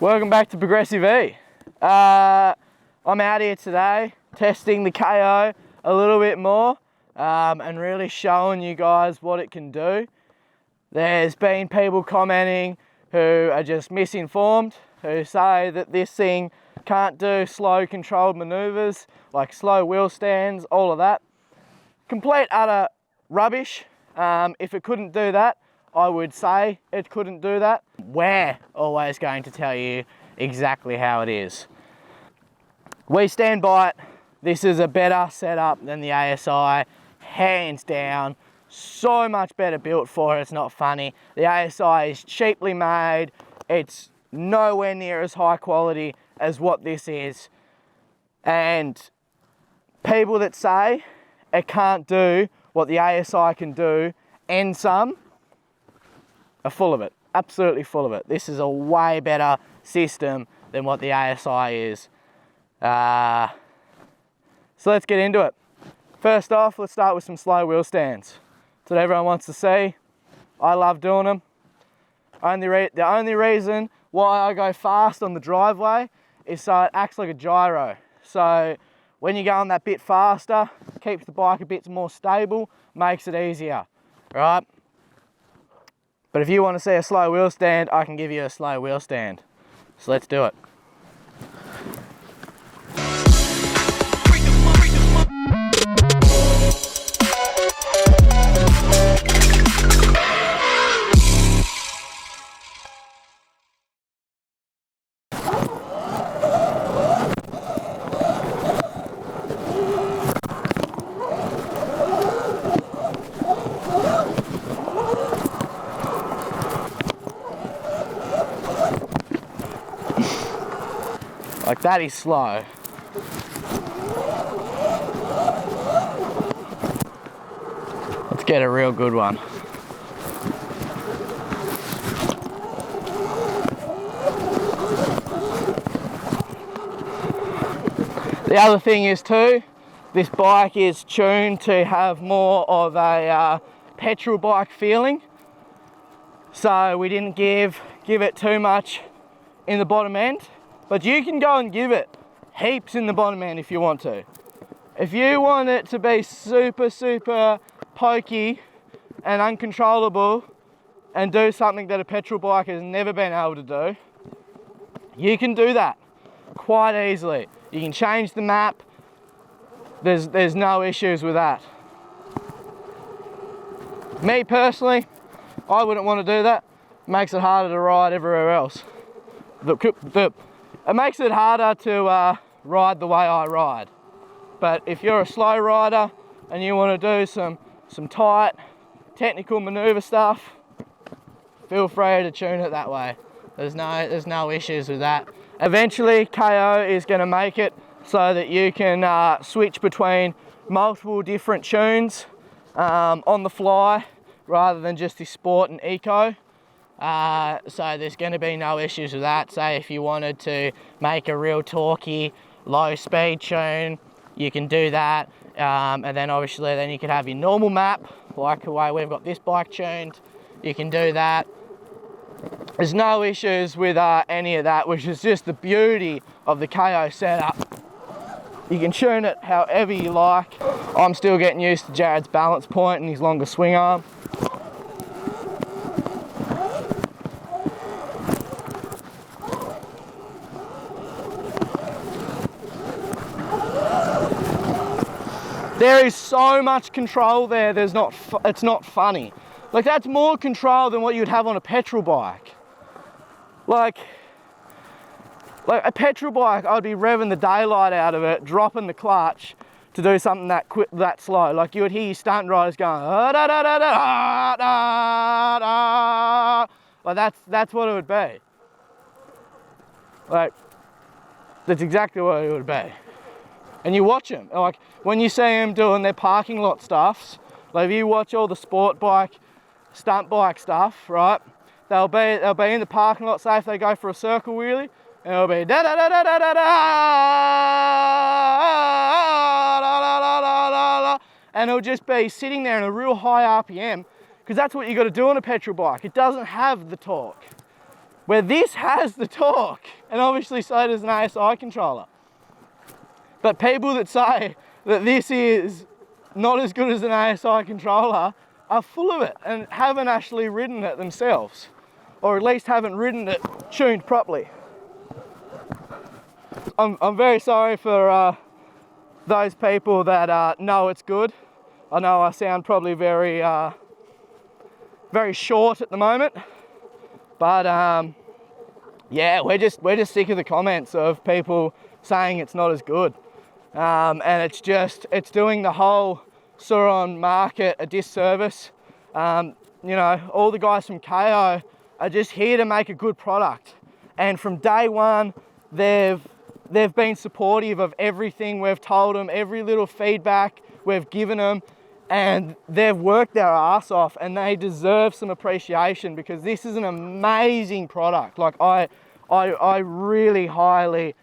Welcome back to Progressive E. I'm out here today testing the KO a little bit more and really showing you guys what it can do. There's been people commenting who are just misinformed, who say that this thing can't do slow controlled maneuvers like slow wheel stands, all of that. Complete utter rubbish. If it couldn't do that, I would say it couldn't do that. We're always going to tell you exactly how it is. We stand by it. This is a better setup than the ASI, hands down. So much better built for it, it's not funny. The ASI is cheaply made. It's nowhere near as high quality as what this is. And people that say it can't do what the ASI can do and some are full of it, absolutely full of it. This is a way better system than what the ASI is. So let's get into it. First off, let's start with some slow wheel stands. That's what everyone wants to see. I love doing them. The only reason why I go fast on the driveway is so it acts like a gyro. So when you're going that bit faster, keeps the bike a bit more stable, makes it easier, right? But if you want to see a slow wheel stand, I can give you a slow wheel stand. So let's do it. Like that is slow. Let's get a real good one. The other thing is too, this bike is tuned to have more of a petrol bike feeling. So we didn't give it too much in the bottom end. But you can go and give it heaps in the bottom end if you want to. If you want it to be super, super pokey and uncontrollable and do something that a petrol bike has never been able to do, you can do that quite easily. You can change the map. There's no issues with that. Me personally, I wouldn't want to do that. It makes it harder to ride everywhere else. It makes it harder to ride the way I ride. But if you're a slow rider and you want to do some tight technical maneuver stuff, feel free to tune it that way. There's no issues with that. Eventually KO is going to make it so that you can switch between multiple different tunes on the fly rather than just the sport and eco. So there's going to be no issues with that. Say if you wanted to make a real torquey, low speed tune, you can do that. And then obviously then you could have your normal map, like the way we've got this bike tuned. You can do that. There's no issues with any of that, which is just the beauty of the KO setup. You can tune it however you like. I'm still getting used to Jared's balance point and his longer swing arm. There is so much control there, it's not funny. Like that's more control than what you'd have on a petrol bike. Like a petrol bike, I'd be revving the daylight out of it, dropping the clutch to do something that quick, that slow. Like you would hear your stunt riders going, da, da, da, da, da, da, da. Like that's what it would be. Like that's exactly what it would be. And you watch them, like when you see them doing their parking lot stuffs, like if you watch all the sport bike, stunt bike stuff, right? They'll be in the parking lot, say if they go for a circle wheelie, and it'll be da da da da da da da, and it'll just be sitting there in a real high RPM, because that's what you got to do on a petrol bike. It doesn't have the torque. where this has the torque, and obviously so does an ASI controller. But people that say that this is not as good as an ASI controller are full of it and haven't actually ridden it themselves, or at least haven't ridden it tuned properly. I'm very sorry for those people that know it's good. I know I sound probably very short at the moment, but yeah, we're just sick of the comments of people saying it's not as good, and it's doing the whole Suron market a disservice. You know, all the guys from KO are just here to make a good product, and from day one they've been supportive of everything we've told them, every little feedback we've given them, and they've worked their ass off, and they deserve some appreciation because this is an amazing product. Like I really highly,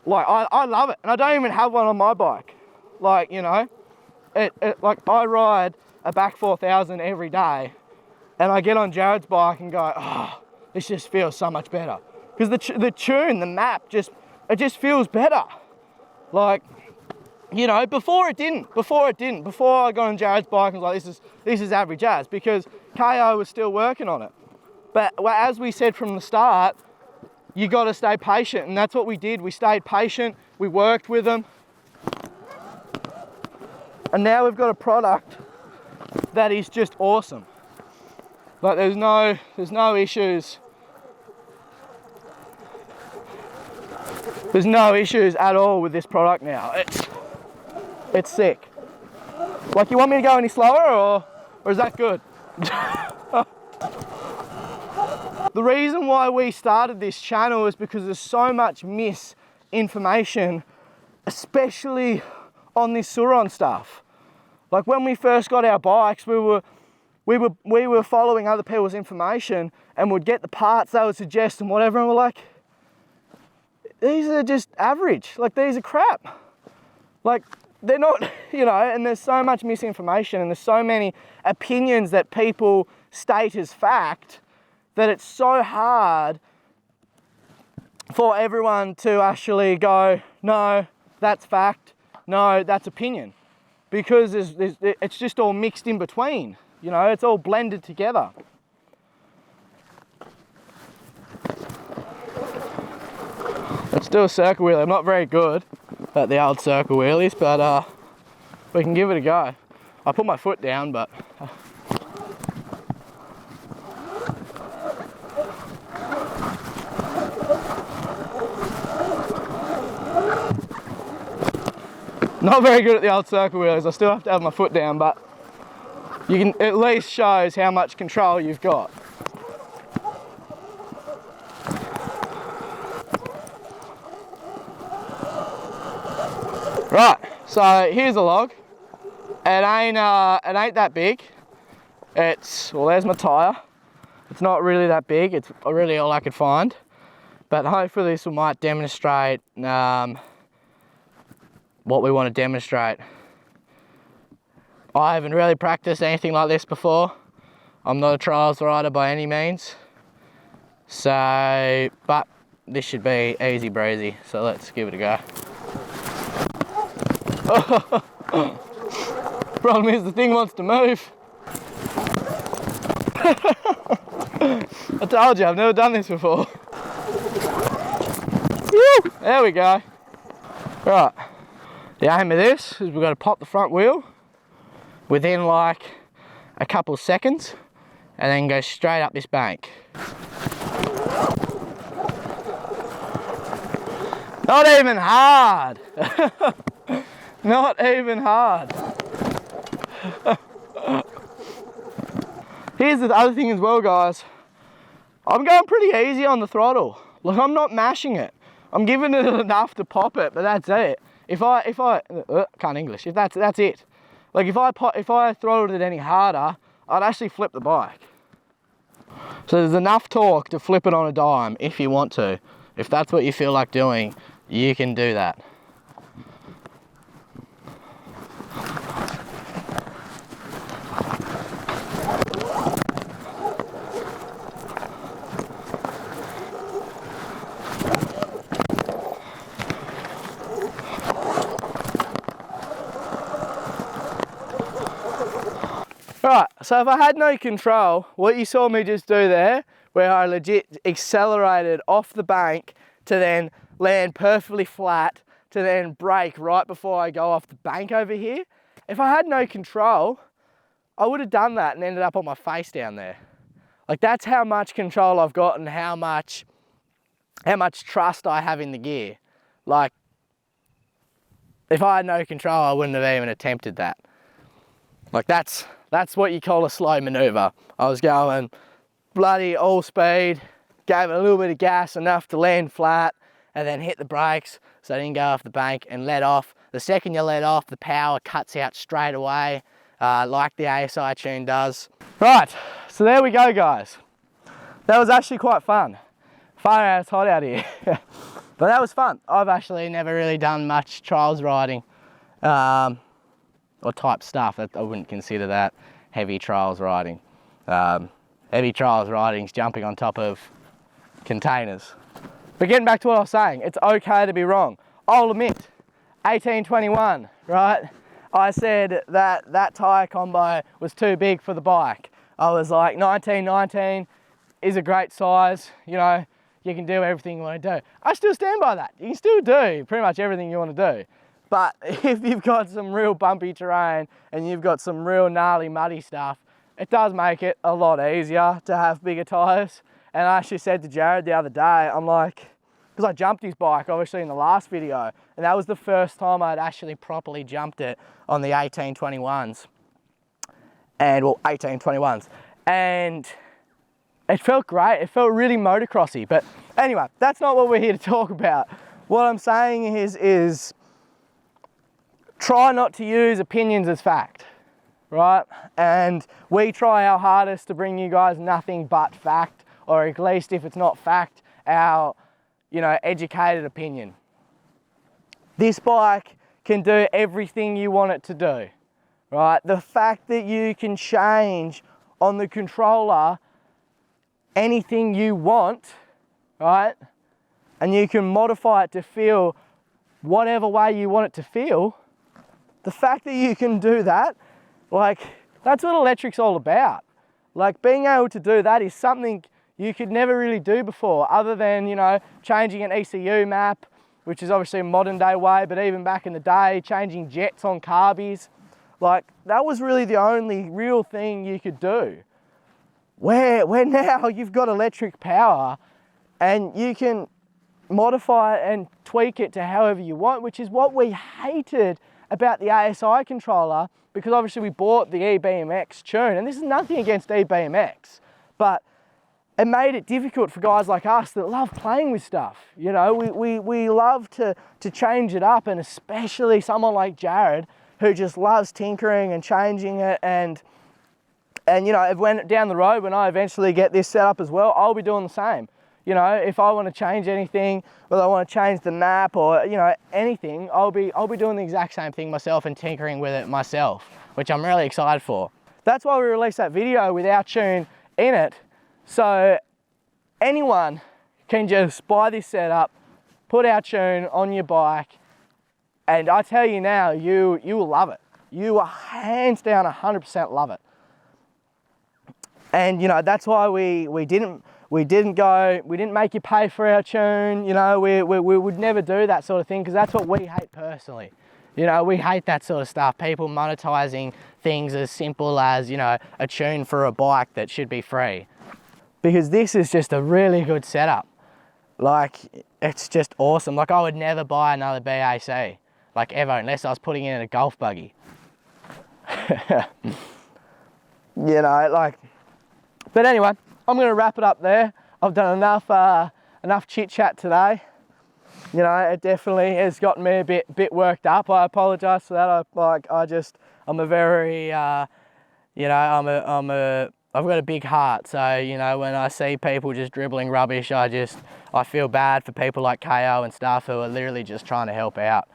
like I love it, and I don't even have one on my bike. Like, you know, like I ride a BAC 4000 every day, and I get on Jared's bike and go, oh, this just feels so much better because the tune, the map, it just feels better. Like, you know, before it didn't. Before I got on Jared's bike and was like, this is average as, because KO was still working on it. But as we said from the start, you got to stay patient, and that's what we did. We stayed patient, we worked with them, and now we've got a product that is just awesome. Like there's no issues. There's no issues at all with this product now. It's sick. Like, you want me to go any slower, or is that good? The reason why we started this channel is because there's so much misinformation, especially on this Suron stuff. Like when we first got our bikes, we were following other people's information and would get the parts they would suggest and whatever, and we're like, these are just average. Like, these are crap. Like, they're not, you know, and there's so much misinformation and there's so many opinions that people state as fact that it's so hard for everyone to actually go, no, that's fact, no, that's opinion. Because it's just all mixed in between, you know, it's all blended together. Let's do a circle wheelie. I'm not very good at the old circle wheelies, but we can give it a go. I put my foot down, but not very good at the old circle wheelies. I still have to have my foot down, but you can at least shows how much control you've got. Right, so here's a log. It ain't that big. Well, there's my tyre. It's not really that big. It's really all I could find. But hopefully this might demonstrate what we want to demonstrate. I haven't really practiced anything like this before. I'm not a trials rider by any means. So, but this should be easy breezy. So let's give it a go. Problem is the thing wants to move. I told you, I've never done this before. Woo! There we go. Right, the aim of this is we've got to pop the front wheel within like a couple of seconds and then go straight up this bank. Not even hard. Not even hard. Here's the other thing as well, guys. I'm going pretty easy on the throttle. Like, I'm not mashing it. I'm giving it enough to pop it, but that's it. If I can't English. If that's it. Like if I throttled it any harder, I'd actually flip the bike. So there's enough torque to flip it on a dime if you want to. If that's what you feel like doing, you can do that. So if I had no control, what you saw me just do there, where I legit accelerated off the bank to then land perfectly flat, to then brake right before I go off the bank over here. If I had no control, I would have done that and ended up on my face down there. Like, that's how much control I've got and how much trust I have in the gear. Like, if I had no control, I wouldn't have even attempted that. Like, that's what you call a slow maneuver. I was going bloody all speed, gave it a little bit of gas, enough to land flat, and then hit the brakes so I didn't go off the bank and let off. The second you let off, the power cuts out straight away, like the ASI tune does. Right, so there we go, guys. That was actually quite fun. Far out, it's hot out here. But that was fun. I've actually never really done much trials riding, or type stuff. I wouldn't consider that heavy trials riding. Heavy trials riding is jumping on top of containers. But getting back to what I was saying, it's okay to be wrong. I'll admit, 1821, right? I said that tyre combo was too big for the bike. I was like, 1919 is a great size, you know, you can do everything you want to do. I still stand by that. You can still do pretty much everything you want to do. But if you've got some real bumpy terrain and you've got some real gnarly, muddy stuff, it does make it a lot easier to have bigger tyres. And I actually said to Jared the other day, I'm like, because I jumped his bike obviously in the last video, and that was the first time I'd actually properly jumped it on the 1821s. And, well, 1821s. And it felt great. It felt really motocrossy. But anyway, that's not what we're here to talk about. What I'm saying is try not to use opinions as fact, right? And we try our hardest to bring you guys nothing but fact, or at least if it's not fact, our, you know, educated opinion. This bike can do everything you want it to do, right? The fact that you can change on the controller anything you want, right? And you can modify it to feel whatever way you want it to feel. The fact that you can do that, like, that's what electric's all about. Like, being able to do that is something you could never really do before, other than, you know, changing an ECU map, which is obviously a modern day way, but even back in the day, changing jets on carbies. Like, that was really the only real thing you could do. Where now you've got electric power and you can modify it and tweak it to however you want, which is what we hated about the ASI controller, because obviously we bought the eBMX tune, and this is nothing against eBMX, but it made it difficult for guys like us that love playing with stuff. You know, we love to change it up, and especially someone like Jared, who just loves tinkering and changing it, and you know, when down the road, when I eventually get this set up as well, I'll be doing the same. You know, if I want to change anything, whether I want to change the map or, you know, anything, I'll be doing the exact same thing myself and tinkering with it myself, which I'm really excited for. That's why we released that video with our tune in it. So anyone can just buy this setup, put our tune on your bike, and I tell you now, you will love it. You will hands down 100% love it. And, you know, that's why we didn't make you pay for our tune. You know, we would never do that sort of thing, because that's what we hate personally. You know, we hate that sort of stuff. People monetizing things as simple as, you know, a tune for a bike that should be free. Because this is just a really good setup. Like, it's just awesome. Like, I would never buy another BAC, like, ever, unless I was putting in a golf buggy. You know, like, but anyway, I'm going to wrap it up there. I've done enough chit chat today. You know, it definitely has gotten me a bit worked up. I apologise for that. I'm a very, you know, I've got a big heart. So, you know, when I see people just dribbling rubbish, I feel bad for people like KO and stuff who are literally just trying to help out.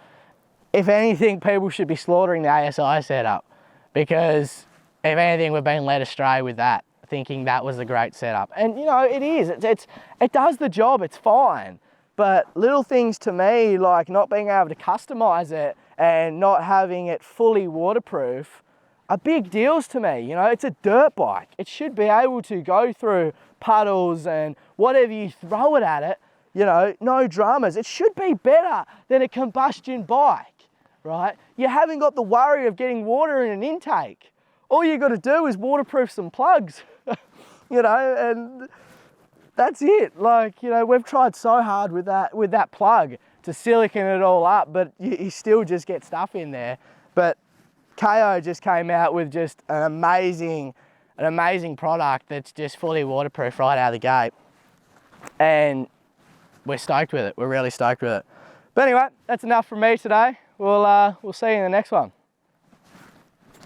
If anything, people should be slaughtering the ASI setup, because if anything, we've been led astray with that, thinking that was a great setup. And, you know, it is. It does the job. It's fine. But little things to me, like not being able to customize it and not having it fully waterproof, are big deals to me. You know, it's a dirt bike. It should be able to go through puddles and whatever you throw it at it, you know, no dramas. It should be better than a combustion bike, right? You haven't got the worry of getting water in an intake. All you got to do is waterproof some plugs, you know, and that's it. Like, you know, we've tried so hard with that plug to silicon it all up, but you still just get stuff in there. But KO just came out with just an amazing product that's just fully waterproof right out of the gate. And we're stoked with it. We're really stoked with it. But anyway, that's enough from me today. We'll see you in the next one.